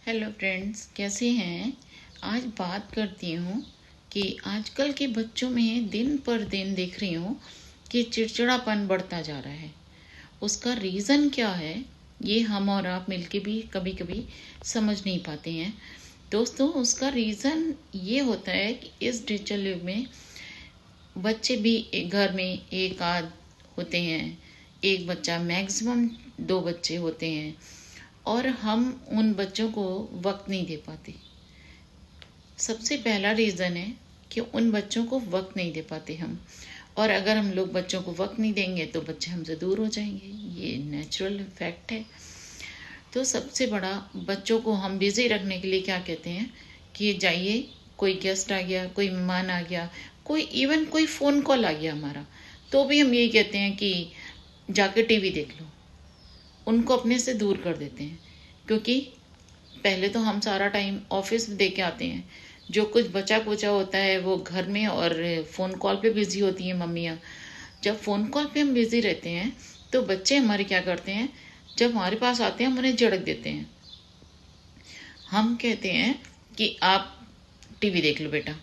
Hello friends, कैसे हैं। आज बात करती हूँ कि आजकल के बच्चों में दिन पर दिन देख रही हूँ कि चिड़चिड़ापन बढ़ता जा रहा है। उसका रीज़न क्या है, ये हम और आप मिलके भी कभी कभी समझ नहीं पाते हैं। दोस्तों, उसका रीज़न ये होता है कि इस डिजिटल युग में बच्चे भी एक घर में एक आध होते हैं, एक बच्चा मैक्सिमम दो बच्चे होते हैं, और हम उन बच्चों को वक्त नहीं दे पाते। सबसे पहला रीज़न है कि उन बच्चों को वक्त नहीं दे पाते हम, और अगर हम लोग बच्चों को वक्त नहीं देंगे तो बच्चे हमसे दूर हो जाएंगे। ये नेचुरल फैक्ट है। तो सबसे बड़ा, बच्चों को हम बिज़ी रखने के लिए क्या कहते हैं कि जाइए, कोई गेस्ट आ गया, कोई मेहमान आ गया, कोई इवन कोई फ़ोन कॉल आ गया हमारा, तो भी हम यही कहते हैं कि जाके टीवी देख लो। उनको अपने से दूर कर देते हैं, क्योंकि पहले तो हम सारा टाइम ऑफिस दे के आते हैं, जो कुछ बचा कुचा होता है वो घर में, और फ़ोन कॉल पे बिज़ी होती हैं मम्मियाँ। जब फ़ोन कॉल पे हम बिज़ी रहते हैं तो बच्चे हमारे क्या करते हैं, जब हमारे पास आते हैं हम उन्हें झड़क देते हैं। हम कहते हैं कि आप टीवी देख लो बेटा,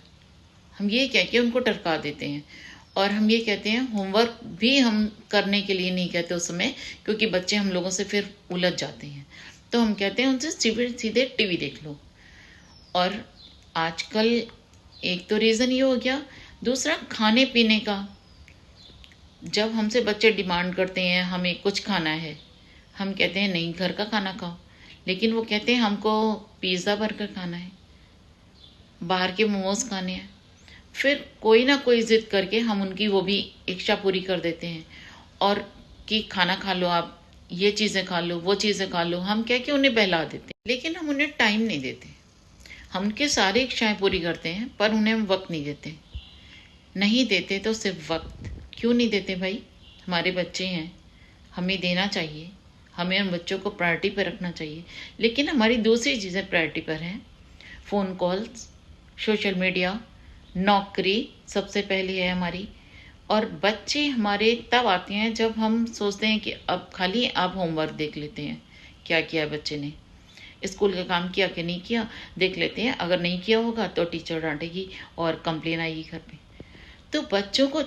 हम ये कह के उनको टरका देते हैं। और हम ये कहते हैं, होमवर्क भी हम करने के लिए नहीं कहते उस समय, क्योंकि बच्चे हम लोगों से फिर उलझ जाते हैं। तो हम कहते हैं उनसे सीधे सीधे टीवी देख लो। और आजकल एक तो रीज़न ये हो गया, दूसरा खाने पीने का। जब हमसे बच्चे डिमांड करते हैं हमें कुछ खाना है, हम कहते हैं नहीं, घर का खाना खाओ, लेकिन वो कहते हैं हमको पिज़्ज़ा बर्गर खाना है, बाहर के मोमोज खाने हैं। फिर कोई ना कोई जिद करके हम उनकी वो भी इच्छा पूरी कर देते हैं, और कि खाना खा लो आप, ये चीज़ें खा लो, वो चीज़ें खा लो, हम कह के उन्हें बहला देते हैं। लेकिन हम उन्हें टाइम नहीं देते। हम उनकी सारी इच्छाएं पूरी करते हैं, पर उन्हें हम वक्त नहीं देते। नहीं देते तो सिर्फ वक्त। क्यों नहीं देते भाई? हमारे बच्चे हैं, हमें देना चाहिए, हमें उन बच्चों को प्रायोरिटी पर रखना चाहिए। लेकिन हमारी दूसरी चीज़ें प्रायोरिटी पर हैं। फ़ोन कॉल्स, सोशल मीडिया, नौकरी सबसे पहले है हमारी। और बच्चे हमारे तब आते हैं जब हम सोचते हैं कि अब खाली आप होमवर्क देख लेते हैं, क्या किया बच्चे ने, स्कूल का काम किया कि नहीं किया, देख लेते हैं। अगर नहीं किया होगा तो टीचर डांटेगी और कंप्लेन आएगी घर पे। तो बच्चों को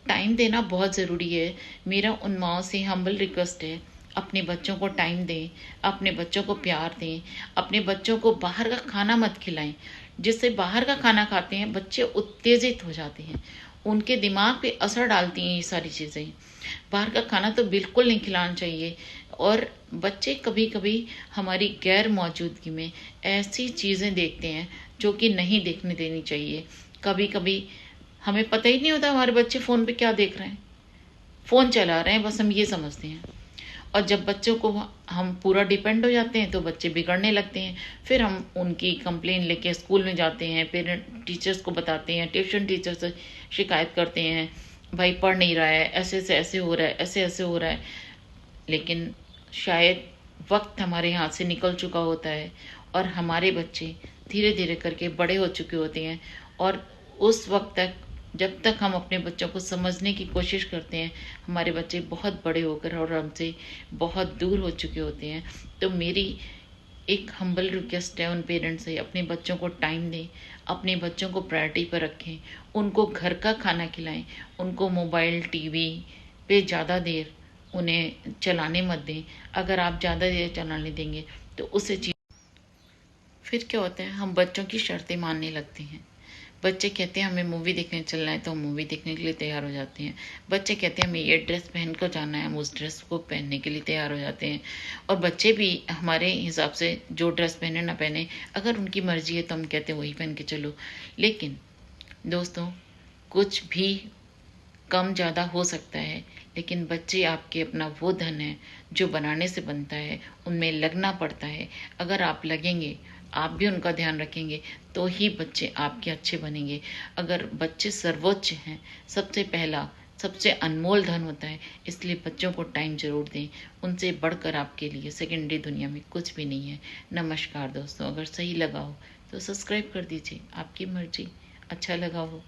टाइम देना बहुत ज़रूरी है। मेरा उन माओ से हम्बल रिक्वेस्ट है, अपने बच्चों को टाइम दें, अपने बच्चों को प्यार दें, अपने बच्चों को बाहर का खाना मत खिलाएं। जिससे बाहर का खाना खाते हैं बच्चे उत्तेजित हो जाते हैं, उनके दिमाग पे असर डालती हैं ये सारी चीज़ें। बाहर का खाना तो बिल्कुल नहीं खिलाना चाहिए। और बच्चे कभी कभी हमारी गैर मौजूदगी में ऐसी चीज़ें देखते हैं जो कि नहीं देखने देनी चाहिए। कभी कभी हमें पता ही नहीं होता हमारे बच्चे फ़ोन पे क्या देख रहे हैं, फ़ोन चला रहे हैं, बस हम ये समझते हैं। और जब बच्चों को हम पूरा डिपेंड हो जाते हैं तो बच्चे बिगड़ने लगते हैं। फिर हम उनकी कंप्लेन लेके स्कूल में जाते हैं, पेरेंट टीचर्स को बताते हैं, ट्यूशन टीचर से शिकायत करते हैं, भाई पढ़ नहीं रहा है, ऐसे से ऐसे हो रहा है, ऐसे ऐसे हो रहा है। लेकिन शायद वक्त हमारे हाथ से निकल चुका होता है, और हमारे बच्चे धीरे धीरे करके बड़े हो चुके होते हैं। और उस वक्त तक, जब तक हम अपने बच्चों को समझने की कोशिश करते हैं, हमारे बच्चे बहुत बड़े होकर और हमसे बहुत दूर हो चुके होते हैं। तो मेरी एक हम्बल रिक्वेस्ट है उन पेरेंट्स से, अपने बच्चों को टाइम दें, अपने बच्चों को प्रायोरिटी पर रखें, उनको घर का खाना खिलाएं, उनको मोबाइल टीवी पे ज़्यादा देर उन्हें चलाने मत दें। अगर आप ज़्यादा देर चलाने देंगे तो उससे चीज़, फिर क्या होता है, हम बच्चों की शर्तें मानने लगते हैं। बच्चे कहते हैं हमें मूवी देखने चलना है तो हम मूवी देखने के लिए तैयार हो जाते हैं। बच्चे कहते हैं हमें ये ड्रेस पहन कर जाना है, हम उस ड्रेस को पहनने के लिए तैयार हो जाते हैं। और बच्चे भी हमारे हिसाब से जो ड्रेस पहने ना पहने, अगर उनकी मर्जी है तो हम कहते हैं वही पहन के चलो। लेकिन दोस्तों, कुछ भी कम ज़्यादा हो सकता है, लेकिन बच्चे आपके अपना वो धन है जो बनाने से बनता है, उनमें लगना पड़ता है। अगर आप लगेंगे, आप भी उनका ध्यान रखेंगे, तो ही बच्चे आपके अच्छे बनेंगे। अगर बच्चे सर्वोच्च हैं, सबसे पहला सबसे अनमोल धन होता है, इसलिए बच्चों को टाइम ज़रूर दें। उनसे बढ़कर आपके लिए सेकेंडरी दुनिया में कुछ भी नहीं है। नमस्कार दोस्तों, अगर सही लगा हो तो सब्सक्राइब कर दीजिए, आपकी मर्जी। अच्छा लगा हो